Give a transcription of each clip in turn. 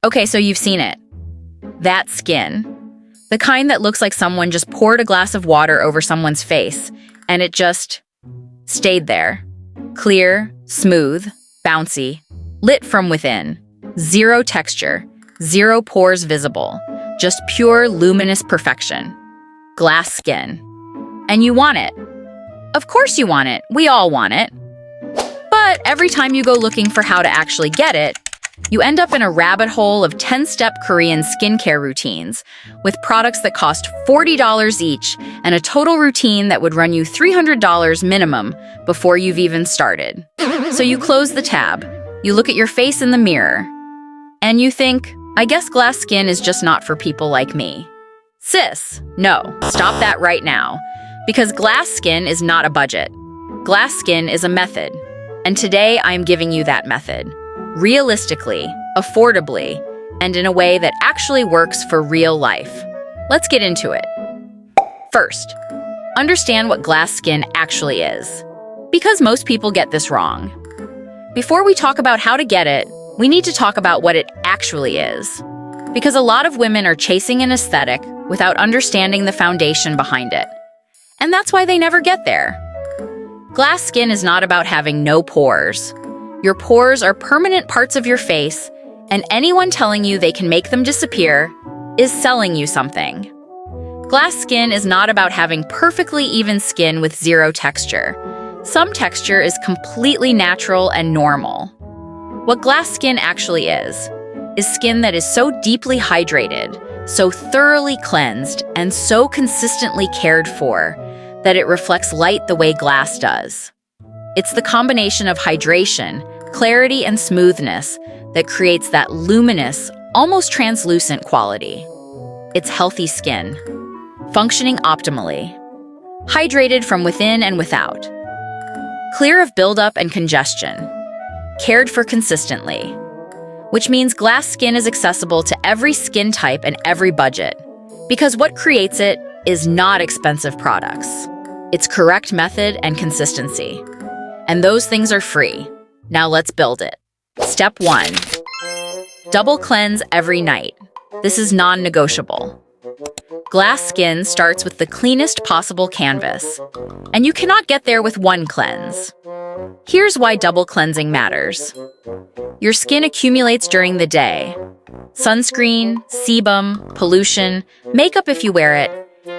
Okay, so you've seen it. That skin. The kind that looks like someone just poured a glass of water over someone's face, and it just stayed there. Clear, smooth, bouncy, lit from within. Zero texture, zero pores visible. Just pure, luminous perfection. Glass skin. And you want it. Of course you want it. We all want it. But every time you go looking for how to actually get it, you end up in a rabbit hole of 10-step Korean skincare routines with products that cost $40 each and a total routine that would run you $300 minimum before you've even started. So you close the tab, you look at your face in the mirror, and you think, I guess glass skin is just not for people like me. Sis, no, stop that right now. Because glass skin is not a budget. Glass skin is a method. And today I am giving you that method. Realistically, affordably, and in a way that actually works for real life. Let's get into it. First, understand what glass skin actually is. Because most people get this wrong. Before we talk about how to get it, we need to talk about what it actually is. Because a lot of women are chasing an aesthetic without understanding the foundation behind it. And that's why they never get there. Glass skin is not about having no pores. Your pores are permanent parts of your face, and anyone telling you they can make them disappear is selling you something. Glass skin is not about having perfectly even skin with zero texture. Some texture is completely natural and normal. What glass skin actually is skin that is so deeply hydrated, so thoroughly cleansed, and so consistently cared for that it reflects light the way glass does. It's the combination of hydration, clarity, and smoothness that creates that luminous, almost translucent quality. It's healthy skin, functioning optimally, hydrated from within and without, clear of buildup and congestion, cared for consistently, which means glass skin is accessible to every skin type and every budget, because what creates it is not expensive products. It's correct method and consistency. And those things are free. Now let's build it. Step 1. Double cleanse every night. This is non-negotiable. Glass skin starts with the cleanest possible canvas, and you cannot get there with one cleanse. Here's why double cleansing matters. Your skin accumulates during the day. Sunscreen, sebum, pollution, makeup if you wear it,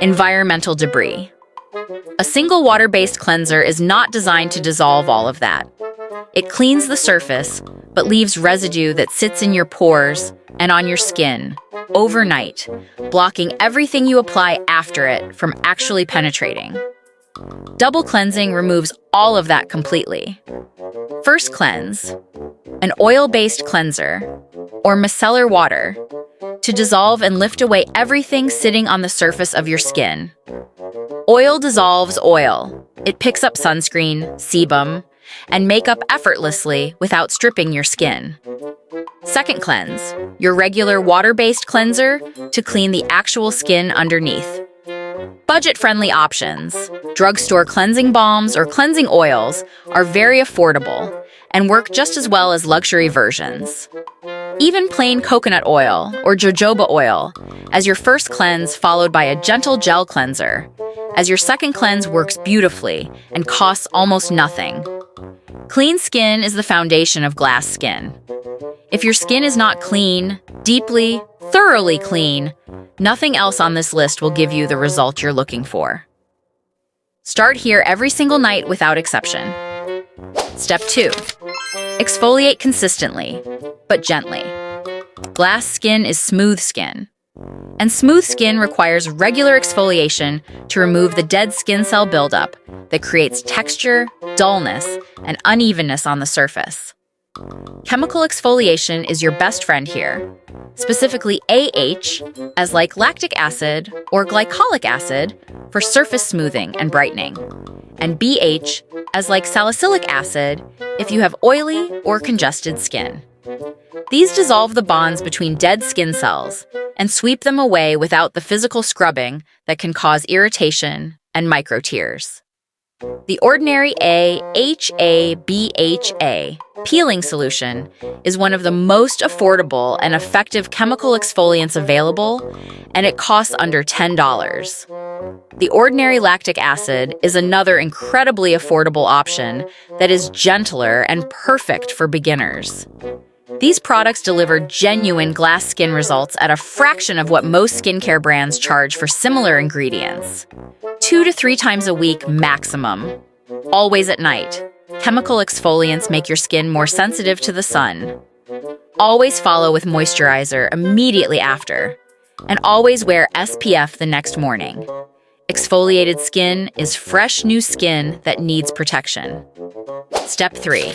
environmental debris. A single water-based cleanser is not designed to dissolve all of that. It cleans the surface, but leaves residue that sits in your pores and on your skin overnight, blocking everything you apply after it from actually penetrating. Double cleansing removes all of that completely. First cleanse, an oil-based cleanser, or micellar water, to dissolve and lift away everything sitting on the surface of your skin. Oil dissolves oil. It picks up sunscreen, sebum, and makeup effortlessly without stripping your skin. Second cleanse, your regular water-based cleanser to clean the actual skin underneath. Budget-friendly options, drugstore cleansing balms or cleansing oils, are very affordable and work just as well as luxury versions. Even plain coconut oil or jojoba oil as your first cleanse, followed by a gentle gel cleanser, as your second cleanse works beautifully and costs almost nothing. Clean skin is the foundation of glass skin. If your skin is not clean, deeply, thoroughly clean, nothing else on this list will give you the result you're looking for. Start here every single night without exception. Step 2. Exfoliate consistently, but gently. Glass skin is smooth skin. And smooth skin requires regular exfoliation to remove the dead skin cell buildup that creates texture, dullness, and unevenness on the surface. Chemical exfoliation is your best friend here, specifically AH, as like lactic acid or glycolic acid for surface smoothing and brightening, and BH, as like salicylic acid if you have oily or congested skin. These dissolve the bonds between dead skin cells and sweep them away without the physical scrubbing that can cause irritation and micro tears. The ordinary AHA peeling solution is one of the most affordable and effective chemical exfoliants available, and it costs under $10. The ordinary lactic acid is another incredibly affordable option that is gentler and perfect for beginners. These products deliver genuine glass skin results at a fraction of what most skincare brands charge for similar ingredients. 2 to 3 times a week maximum. Always at night. Chemical exfoliants make your skin more sensitive to the sun. Always follow with moisturizer immediately after. And always wear SPF the next morning. Exfoliated skin is fresh new skin that needs protection. Step 3.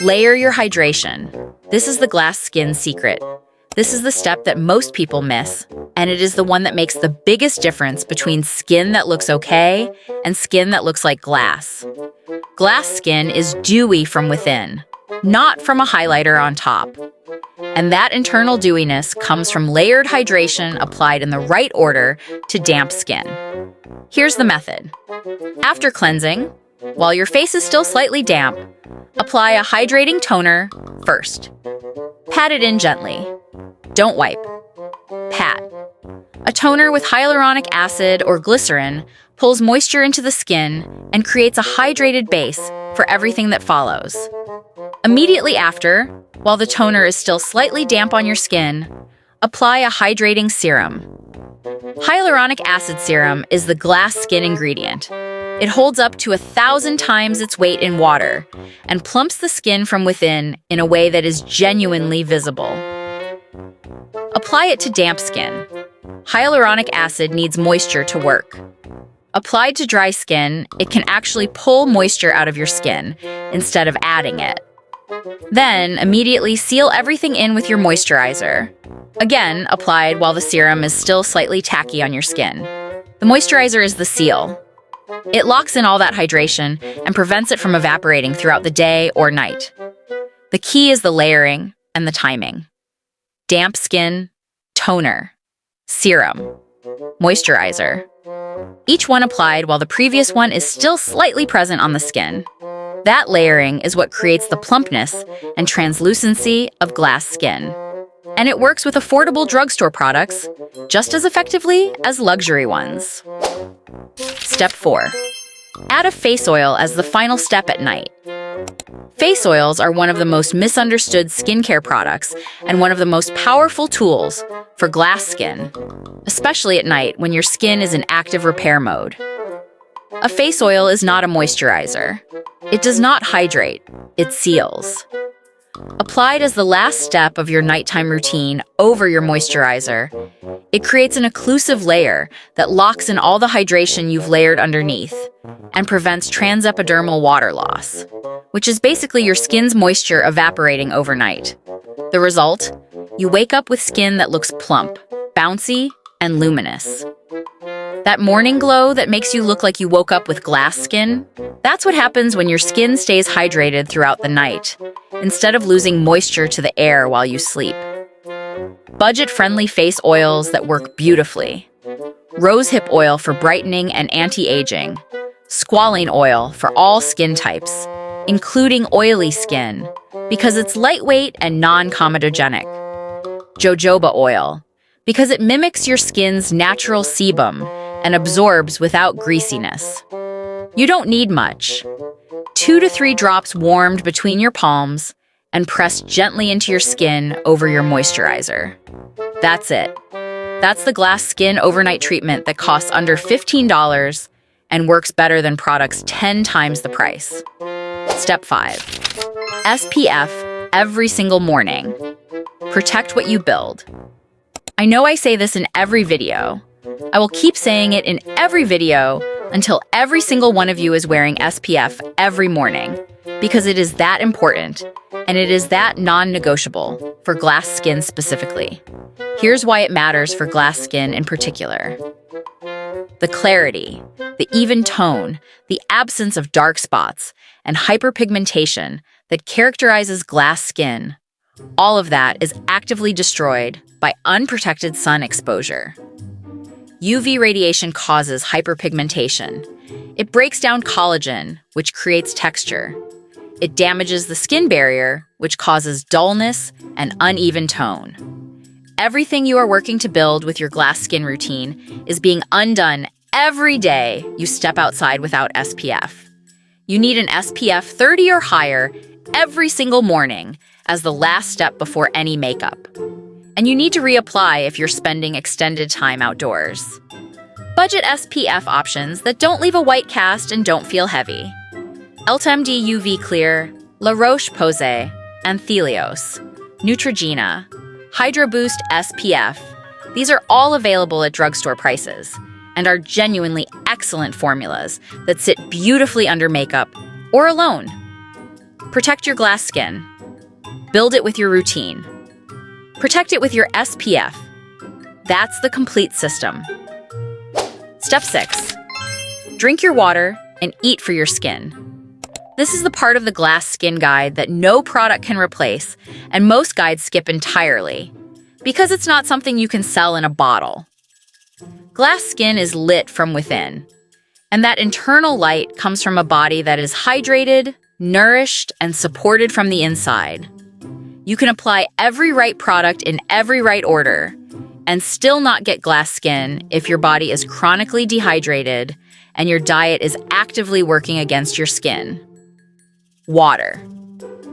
Layer your hydration. This is the glass skin secret. This is the step that most people miss, and it is the one that makes the biggest difference between skin that looks okay and skin that looks like glass. Glass skin is dewy from within, not from a highlighter on top. And that internal dewiness comes from layered hydration applied in the right order to damp skin. Here's the method. After cleansing, while your face is still slightly damp, apply a hydrating toner first. Pat it in gently. Don't wipe. Pat. A toner with hyaluronic acid or glycerin pulls moisture into the skin and creates a hydrated base for everything that follows. Immediately after, while the toner is still slightly damp on your skin, apply a hydrating serum. Hyaluronic acid serum is the glass skin ingredient. It holds up to 1,000 times its weight in water and plumps the skin from within in a way that is genuinely visible. Apply it to damp skin. Hyaluronic acid needs moisture to work. Applied to dry skin, it can actually pull moisture out of your skin instead of adding it. Then, immediately seal everything in with your moisturizer. Again, applied while the serum is still slightly tacky on your skin. The moisturizer is the seal. It locks in all that hydration and prevents it from evaporating throughout the day or night. The key is the layering and the timing. Damp skin, toner, serum, moisturizer. Each one applied while the previous one is still slightly present on the skin. That layering is what creates the plumpness and translucency of glass skin. And it works with affordable drugstore products just as effectively as luxury ones. Step 4. Add a face oil as the final step at night. Face oils are one of the most misunderstood skincare products and one of the most powerful tools for glass skin, especially at night when your skin is in active repair mode. A face oil is not a moisturizer. It does not hydrate, it seals. Applied as the last step of your nighttime routine over your moisturizer, it creates an occlusive layer that locks in all the hydration you've layered underneath and prevents transepidermal water loss, which is basically your skin's moisture evaporating overnight. The result? You wake up with skin that looks plump, bouncy, and luminous. That morning glow that makes you look like you woke up with glass skin, that's what happens when your skin stays hydrated throughout the night, instead of losing moisture to the air while you sleep. Budget-friendly face oils that work beautifully. Rosehip oil for brightening and anti-aging. Squalene oil for all skin types, including oily skin, because it's lightweight and non-comedogenic. Jojoba oil, because it mimics your skin's natural sebum and absorbs without greasiness. You don't need much. 2 to 3 drops warmed between your palms and pressed gently into your skin over your moisturizer. That's it. That's the glass skin overnight treatment that costs under $15 and works better than products 10 times the price. Step 5. SPF every single morning. Protect what you build. I know I say this in every video. I will keep saying it in every video until every single one of you is wearing SPF every morning, because it is that important, and it is that non-negotiable for glass skin specifically. Here's why it matters for glass skin in particular. The clarity, the even tone, the absence of dark spots, and hyperpigmentation that characterizes glass skin, all of that is actively destroyed by unprotected sun exposure. UV radiation causes hyperpigmentation, It breaks down collagen, which creates texture. It damages the skin barrier, which causes dullness and uneven tone. Everything you are working to build with your glass skin routine is being undone every day you step outside without SPF. You need an SPF 30 or higher every single morning as the last step before any makeup. And you need to reapply if you're spending extended time outdoors. Budget SPF options that don't leave a white cast and don't feel heavy. Ultimd UV Clear, La Roche-Posay, Anthelios, Neutrogena, Hydro Boost SPF. These are all available at drugstore prices and are genuinely excellent formulas that sit beautifully under makeup or alone. Protect your glass skin. Build it with your routine. Protect it with your SPF. That's the complete system. Step 6. Drink your water and eat for your skin. This is the part of the glass skin guide that no product can replace, and most guides skip entirely, because it's not something you can sell in a bottle. Glass skin is lit from within, and that internal light comes from a body that is hydrated, nourished, and supported from the inside. You can apply every right product in every right order and still not get glass skin if your body is chronically dehydrated and your diet is actively working against your skin. Water.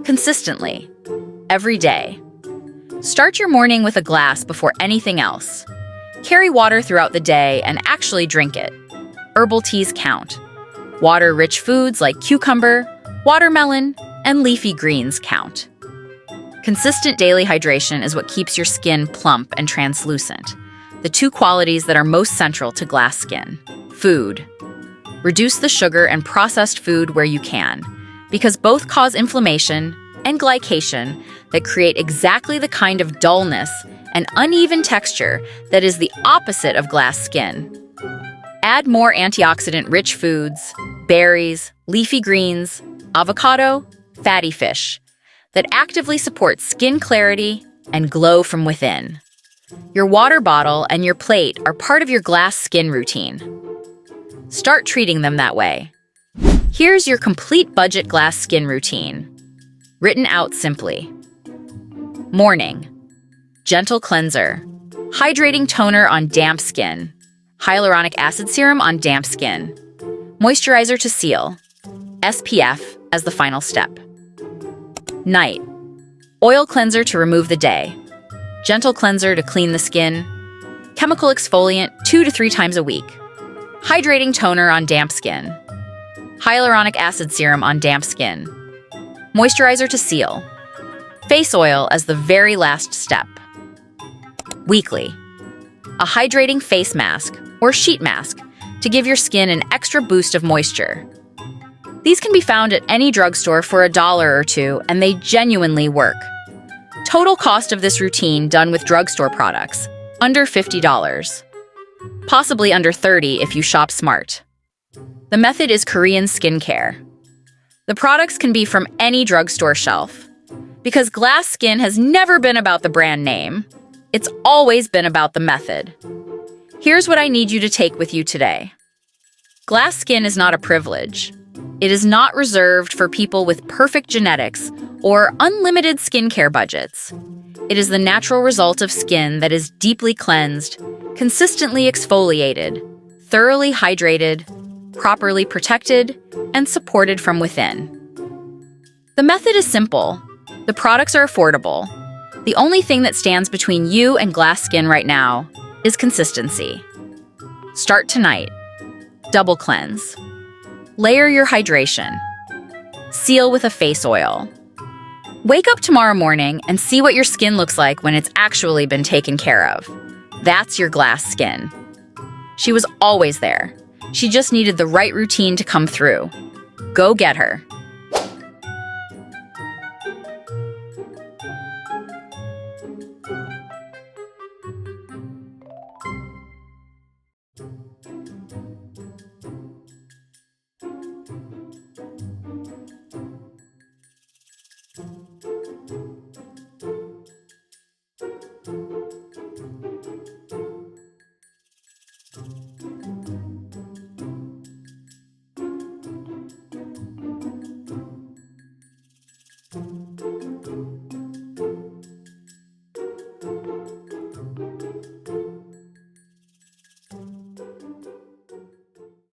Consistently. Every day. Start your morning with a glass before anything else. Carry water throughout the day and actually drink it. Herbal teas count. Water-rich foods like cucumber, watermelon, and leafy greens count. Consistent daily hydration is what keeps your skin plump and translucent, the two qualities that are most central to glass skin. Food. Reduce the sugar and processed food where you can, because both cause inflammation and glycation that create exactly the kind of dullness and uneven texture that is the opposite of glass skin. Add more antioxidant-rich foods, berries, leafy greens, avocado, fatty fish, that actively support skin clarity and glow from within. Your water bottle and your plate are part of your glass skin routine. Start treating them that way. Here's your complete budget glass skin routine. Written out simply. Morning. Gentle cleanser. Hydrating toner on damp skin. Hyaluronic acid serum on damp skin. Moisturizer to seal. SPF as the final step. Night. Oil cleanser to remove the day. Gentle cleanser to clean the skin. Chemical exfoliant 2 to 3 times a week. Hydrating toner on damp skin. Hyaluronic acid serum on damp skin. Moisturizer to seal. Face oil as the very last step. Weekly. A hydrating face mask or sheet mask to give your skin an extra boost of moisture. These can be found at any drugstore for $1 or $2, and they genuinely work. Total cost of this routine done with drugstore products, under $50. Possibly under $30 if you shop smart. The method is Korean skincare. The products can be from any drugstore shelf. Because glass skin has never been about the brand name. It's always been about the method. Here's what I need you to take with you today. Glass skin is not a privilege. It is not reserved for people with perfect genetics or unlimited skincare budgets. It is the natural result of skin that is deeply cleansed, consistently exfoliated, thoroughly hydrated, properly protected, and supported from within. The method is simple. The products are affordable. The only thing that stands between you and glass skin right now is consistency. Start tonight. Double cleanse. Layer your hydration. Seal with a face oil. Wake up tomorrow morning and see what your skin looks like when it's actually been taken care of. That's your glass skin. She was always there. She just needed the right routine to come through. Go get her.